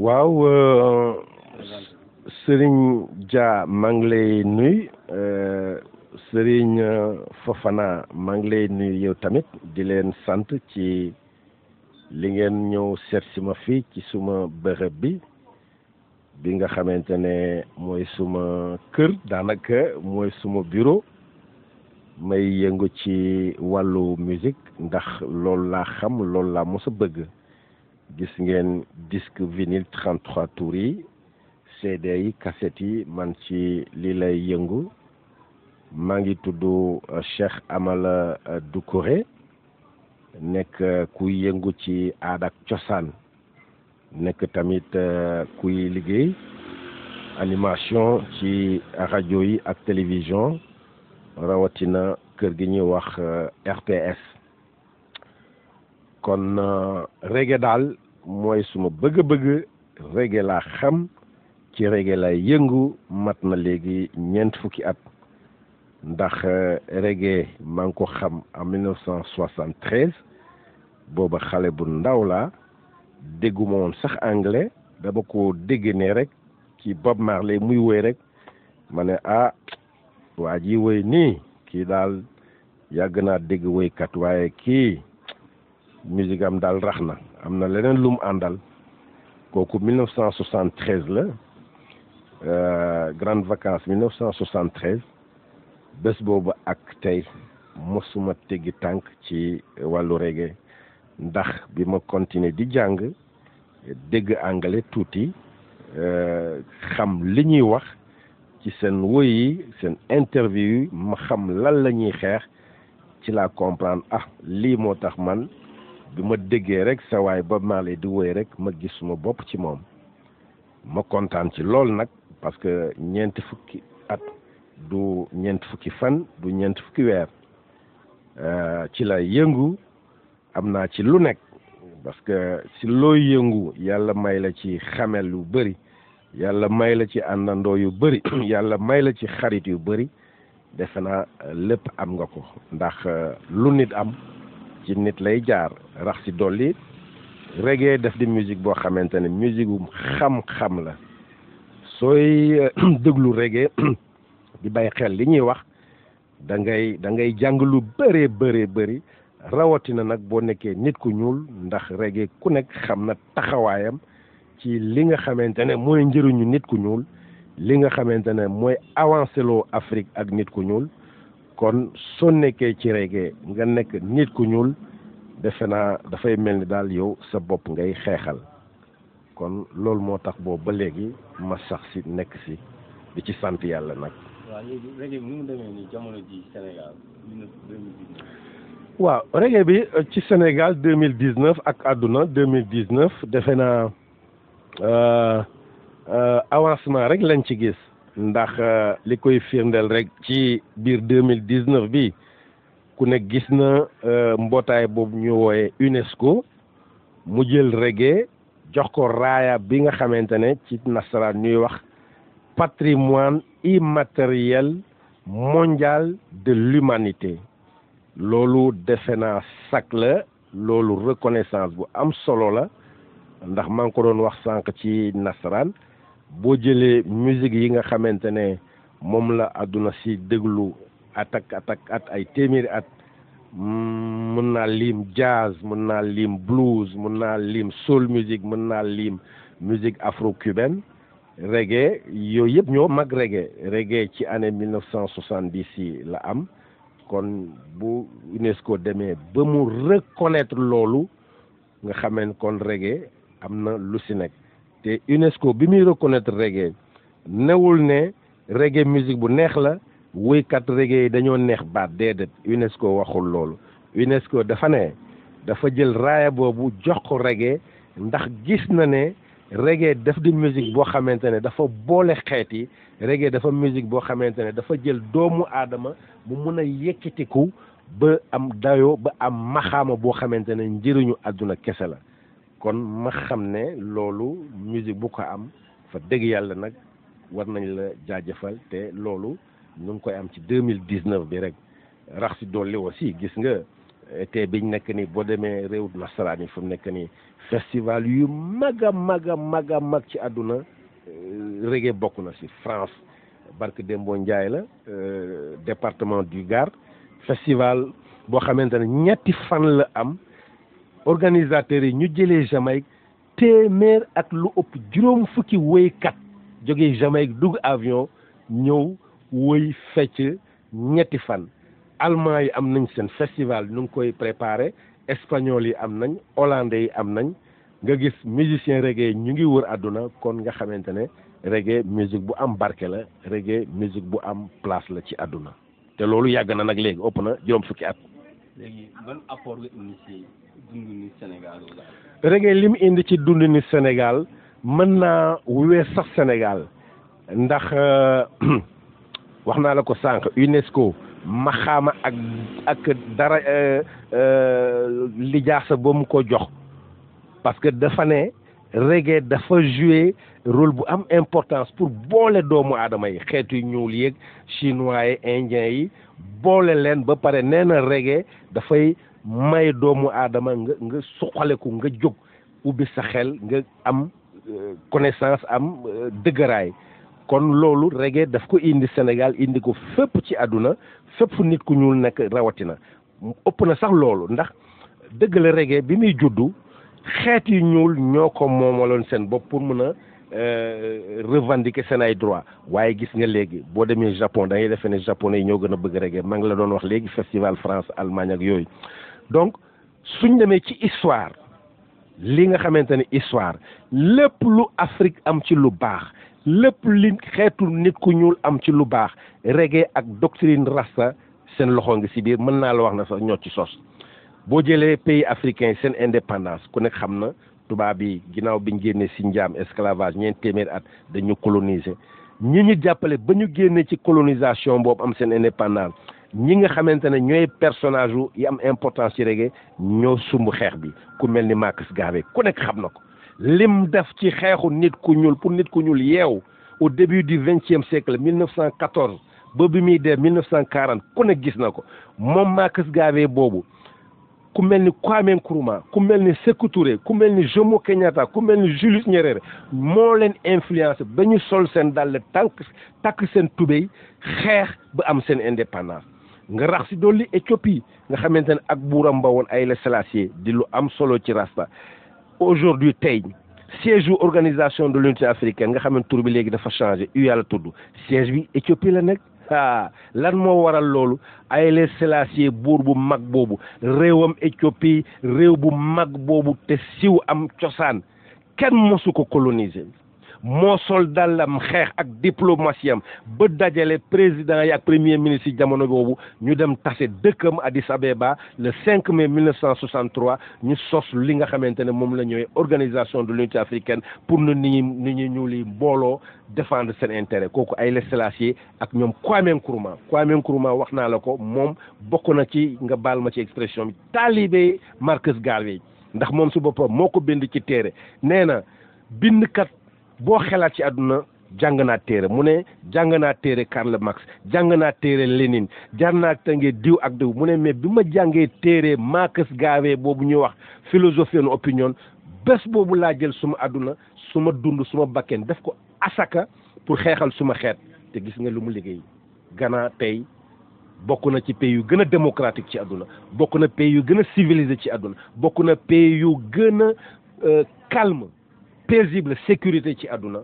waaw Serigne Dia maa ngi lay nuyu Serigne Fofana maa ngi lay nuyu yow tamit di leen sant ci li ngeen ñëw seet si ma fii ci suma bërëb bi nga xamante ne mooy suma kër daanaka mooy suma bureau may yëngu ci wàllu musique ndax loolu laa xam loolu laa mos a bëgg. gis ngeen disque vinyle 33 tours yi CD yi cassette yi man ci lii lay yëngu maa ngi tudd Cheikh Amala Doucouré nekk kuy yëngu ci aada ak cosaan nekk tamit kuy liggéey animation ci rajo yi ak télévision rawatina kër gi ñuy wax RTS. kon reggae daal mooy suma bëgg-bëgg reggae laa xam ci reggae lay yëngu mat na léegi 4 fukki at ndax reggae maa ngi ko xam en 1973 booba xale bu ndaw laa dégguma woon sax anglais dama ko dégg ne rek ci Bob Marley muy woy rek ma ne waa ji woy nii kii daal yàgg naa dégg woykat waaye kii musique am daal rax na am na leneen lu mu àndal kooku 1973 la grande vacances 1973 bés boobu ak tey mosuma teggi tànk ci wàllu reggae ndax bi ma continuer di jàng dégg anglais tuuti xam li ñuy wax ci seen woy yi seen interview yi ma xam lan la ñuy xeex ci laa comprendre lii moo tax man bi ma déggee rek sa waay Bob Marley di woy rek ma gis suma bopp ci moom ma kontaan ci lool nag parce que 4 fukki at du 4 fukki fan du 4 fukki weer ci la yëngu am naa ci lu nekk parce que si looy yëngu yàlla may la ci xamel yu bëri yàlla may la ci àndandoo yu bëri yàlla may la ci xarit yu bëri defe naa lépp am nga ko ndax lu nit am ci nit lay jaar rax si dolli reggae def di musique boo xamante ne musique bu xam-xam la sooy déglu reggae di bàyyi xel li ñuy wax da ngay jàng lu bëree bëri rawatina nag boo nekkee nit ku ñuul ndax reggae ku nekk xam na taxawaayam ci li nga xamante ne mooy njëriñu nit ku ñuul li nga xamante ne mooy avancé loo Afrique ak nit ku ñuul kon soo nekkee ci reggae nga nekk nit ku ñuul defe naa dafay mel ni daal yow sa bopp ngay xeexal kon loolu moo tax boobu ba léegi ma sax si nekk si di ci sant yàlla nag. waaw léegi reggae bi nu mu demee nii jamono ji Sénégal 2019. waaw reggae bi ci Sénégal 2019 ak àdduna 2019 defe naa avancement rek lañ ci gis. ndax li koy firndeel rek ci biir 2019 bi ku ne gis na mbootaay boobu ñu wooye UNESCO mu jël reggae jox ko raaya bi nga xamante ne ci nasaraan ñuy wax patrimoine immatériel mondial de l'humanité loolu defe naa sac la loolu reconnaissance bu am solo la ndax maa ngi ko doon wax sànq ci nasaraan boo jëlee musique yi nga xamante ne moom la àdduna si déglu at ay téeméeri at mën naa lim jazz mën naa lim blues mën naa lim soul music mën naa lim musique afro-cubaine reggae yooyu yëpp ñoo mag reggae ci année 1970 yi la am kon bu UNESCO demee ba mu reconnaître loolu nga xamee kon reggae am na lu si nekk te UNESCO bi muy reconnaître reggae newul ne reggae musique bu neex la woykat reggae yi dañoo neex baat déedéet UNESCO waxul loolu UNESCO dafa ne dafa jël raaya boobu jox ko reggae ndax gis na ne reggae daf di musique boo xamante ne dafa boole xeet yi reggae dafa musique boo xamante ne dafa jël doomu aadama bu mun a yëkkatiku ba am dayoo ba am maxaama boo xamante ne njëriñu àdduna kese la kon ma xam ne loolu musique bu ko am fa dëgg yàlla nag war nañ la jaajëfal te loolu ñu ngi koy am ci 2019 bi rek rax si dolli aussi gis nga te biñ nekk nii boo demee réew nasaraan yi fu mu nekk nii festival yu mag a mag a mag a mag ci àdduna reggae bokk na si France barke Dembo Ndiaye la département du Gard festival boo xamante ne ñetti fan la am organisateurs yi ñu jëlee Jamaïque téeméer ak lu ëpp juróom fukki woykat jógee Jamaïque dugg avion ñëw woy fecc ñetti fan allemand yi am nañ seen festival ñu ngi koy préparé espagnol yi am nañ hollandais yi am nañ nga gis musicien reggae ñu ngi wër àdduna kon nga xamante ne reggae musique bu am barke la reggae musique bu am place la ci àdduna te loolu yàgg na nag léegi ëpp na juróom fukki at. léegi ban apport nga indi ci dundu ni Sénégal wala. reggae li mu indi ci dundu ni Sénégal mën naa wees sax Sénégal ndax wax naa la ko sànq UNESCO maxaama ak dara lijaasa ba mu ko jox parce que dafa ne reggae dafa jouer rôle bu am importance pour boole doomu aadama yi xeetu ñuul yeeg chinois yi indien yi boole leen ba pare nee na reggae dafay may doomu aadama nga suqaleku nga jóg ubbi sa xel nga am connaissance am dëgëraay kon loolu reggae daf ko indi Sénégal indi ko fépp ci àdduna fépp fu nit ku ñuul nekk rawatina ëpp na sax loolu ndax dëgg la reggae bi muy juddu xeet yu ñuul ñoo ko moomaloon seen bopp pour mën a revendiquer seen ay droit waaye gis nga léegi boo demee Japon da ngay defee ne japonais yi ñoo gën a bëgg reggae maa ngi la doon wax léegi festival France Allemagne ak yooyu donc suñ demee ci histoire li nga xamante ne histoire lépp lu Afrique am ci lu baax lépp li xeetu nit ku ñuul am ci lu baax reggae ak doctrine rasta seen loxo ngi si biir mën naa la wax na sax ñoo ci sos boo jëlee pays africain seen indépendance ku nekk xam na tubaab yi ginnaaw biñ génnee si njaam esclavage ñeent téeméeri at dañu coloniser ñi ñu jàppale ba ñu génnee ci colonisation boobu am seen indépendance ñi nga xamante ne ñooy personnage yi am importance ci reggae ñoo sumb xeex bi ku mel ni Marcus Garvey ku nekk xam na ko lim def ci xeexu nit ku ñuul pour nit ku ñuul yeew au début du 20e siècle 1914 ba bi muy dee 1940 ku nekk gis na ko moom Marcus Garvey boobu ku mel ni Kwame Nkrumah ku mel ni Sékou Touré ku mel ni Jomo Kenyatta ku mel ni Julius Nyerere moo leen influencé ba ñu sol seen dàll takk seen tubéy xeex ba am seen indépendance nga rax si dolli Éthiopie nga xamante ne ak buuram ba woon Haïlé Sélassié di lu am solo ci rasta aujourd'hui tey siège u organisation de l'unité africaine nga xam ne tur bi léegi dafa changé yàlla tudd siège bi Éthiopie la nekk lan moo waral loolu Haïlé Sélassié buur bu mag boobu réewam Éthiopie réew bu mag boobu te siw am cosaan kenn mosu ko coloniser moo sol dàllam xeex ak diplomatie am ba dajale président yi ak premier ministre yi jamono boobu ñu dem tase dëkkam Addis Abeba le 5 mai 1963 ñu sos li nga xamante ne moom la ñëwee organisation de l'unité africaine pour nit ñi ñuuli mbooloo défendre seen intérêt kooku Haïlé Sélassié ak ñoom Kwame Nkrumah wax naa la ko moom bokk na ci nga baal ma ci expression bi taalibe Marcus Garvey ndax moom su boppam moo ko bind ci téere nee na bindkat boo xelaat ci àdduna jàng naa téere mu ne jàng naa téere Karl Marx jàng naa téere Lénine jar naa tëngee diw ak diw mu ne mais bi ma jàngee téere Marcus Garvey boobu ñuy wax philosophie and opinion bés boobu laa jël suma àdduna suma dund suma bakken def ko asaka pour xeexal suma xeet te gis nga lu mu liggéey Ghana tey bokk na ci pays yu gën a démocratique ci àdduna bokk na pays yu gën a civilisé ci àdduna bokk na pays yu gën a calme paisible sécurité ci àdduna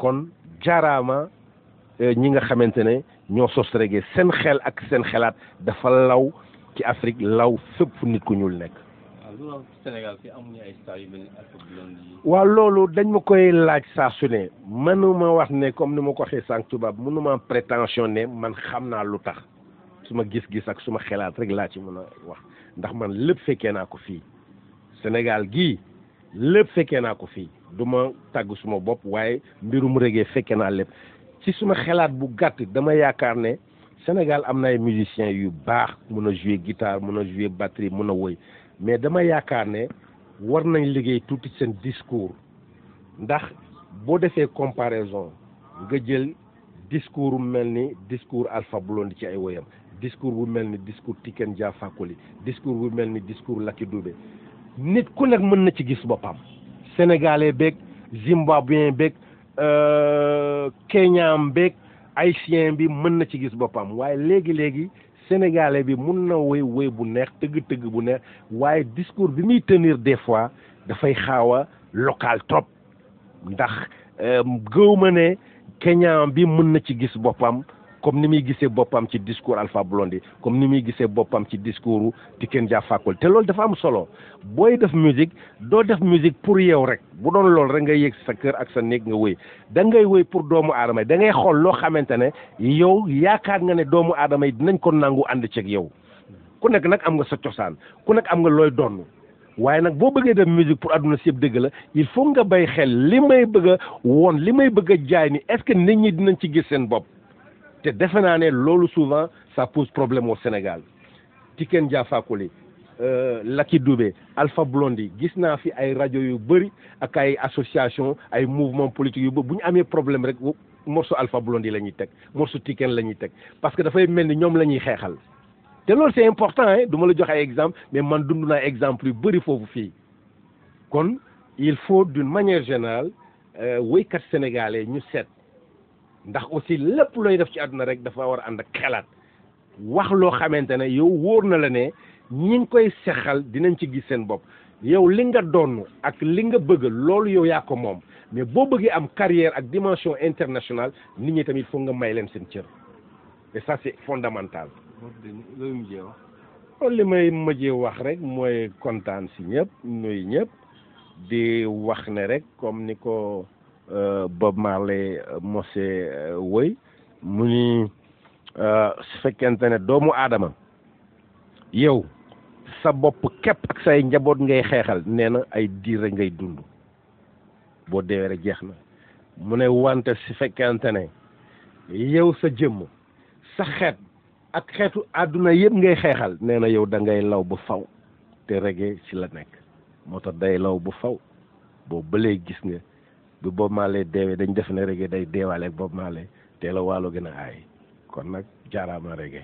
kon jaaraama ñi nga xamante ne ñoo sos reggae seen xel ak seen xelaat dafa law ci Afrique law fépp fu nit ku ñuul nekk. waaw Sénégal fi amuñu ay stars yu mel ni Alpha Blondy. waaw loolu dañ ma koy laaj saa su ne mënuma wax ne comme ni ma ko waxee sànq tubaab mënuma prétention ne man xam naa lu tax suma gis-gis ak suma xelaat rek laa ci mën a wax ndax man lépp fekkee naa ko fii Sénégal gii lépp fekkee naa ko fii. du ma tàgg suma bopp waaye mbirum reggae fekke naa lépp ci suma xelaat bu gàtt dama yaakaar ne Sénégal am na ay musiciens yu baax mun a jouer guitare mun a jouer batterie mun a woy mais dama yaakaar ne war nañ liggéey tuuti seen discours ndax boo defee comparaison nga jël discours mel ni discours Alpha Blondy ci ay woyam discours bu mel ni discours Tiken Jah Fakoly discours bu mel ni discours Lucky Dubé nit ku nekk mën na ci gis boppam sénégalais beeg zimbabwien beeg kenyam beeg haïtien bi mën na ci gis boppam waaye léegi sénégalais bi mun na woy bu neex tëgg bu neex waaye discours bi muy tenir des fois dafay xaaw a local trop ndax gëw ma ne kenyam bi mën na ci gis boppam comme ni muy gisee boppam ci discours Alpha Blondy comme ni muy gisee boppam ci discours Tiken Jah Fakoly te loolu dafa am solo booy def musique doo def musique pour yow rek bu doon loolu rek nga yéeg sa kër ak sa néeg nga wéy da ngay wéy pour doomu aadama yi da ngay xool loo xamante ne yow yaakaar nga ne doomu aadama yi dinañ ko nangu ànd ceeg yow ku nekk nag am nga sa cosaan ku nekk am nga looy donn waaye nag boo bëggee def musique pour adduna si yëpp dëgg la il faut nga bay xel li may bëgg a woon li may bëgg a jaay ni est-ce que nit ñi dinañ ci gis seen bopp te defe naa ne loolu souvent ça pose problème au Sénégal Tiken Jah Fakoly Lucky Dubé Alpha Blondy gis naa fi ay rajo yu bëri ak ay association ay mouvement politique yu bëri bu ñu amee problème rek morceau Alpha Blondy la ñuy teg morceau Tiken la ñuy teg parce que dafay mel ni ñoom la ñuy xeexal te loolu c'est important hein du ma la jox ay exemple mais man dund naa exemple yu bëri foofu fii kon il faut d'une manière générale woykat sénégalais ñu seet ndax aussi lépp looy def ci àdduna rek dafa war a ànd ak xelaat wax loo xamante ne yow wóor na la ne ñi ngi koy sexal dinañ ci gis seen bopp yow li nga doon ak li nga bëgg loolu yow yaa ko moom mais boo bëggee am carrière ak dimension internationale nit ñi tamit foog nga may leen seen cër et ça c'est fondamental. loolu mujjee wax. loolu li may mujjee wax rek mooy kontaan si ñëpp nuyu ñëpp di wax ne rek comme ni ko Bob Marley mose woy mu ni su fekkente ne doomu aadama yow sa bopp képp ak say njaboot ngay xeexal nee na ay diir rek ngay dund boo deewee rek jeex na mu ne wante su fekkente ne yow sa jëmm sa xeet ak xeetu àdduna yëpp ngay xeexal nee na yow da ngay law ba faw te reggae ci la nekk moo tax day law ba faw boobu ba léegi gis nga bu Bob Marley deewee dañ def ne reggae day deewaale ak Bob Marley te la waalo gën a aay kon nag jaaraama reggae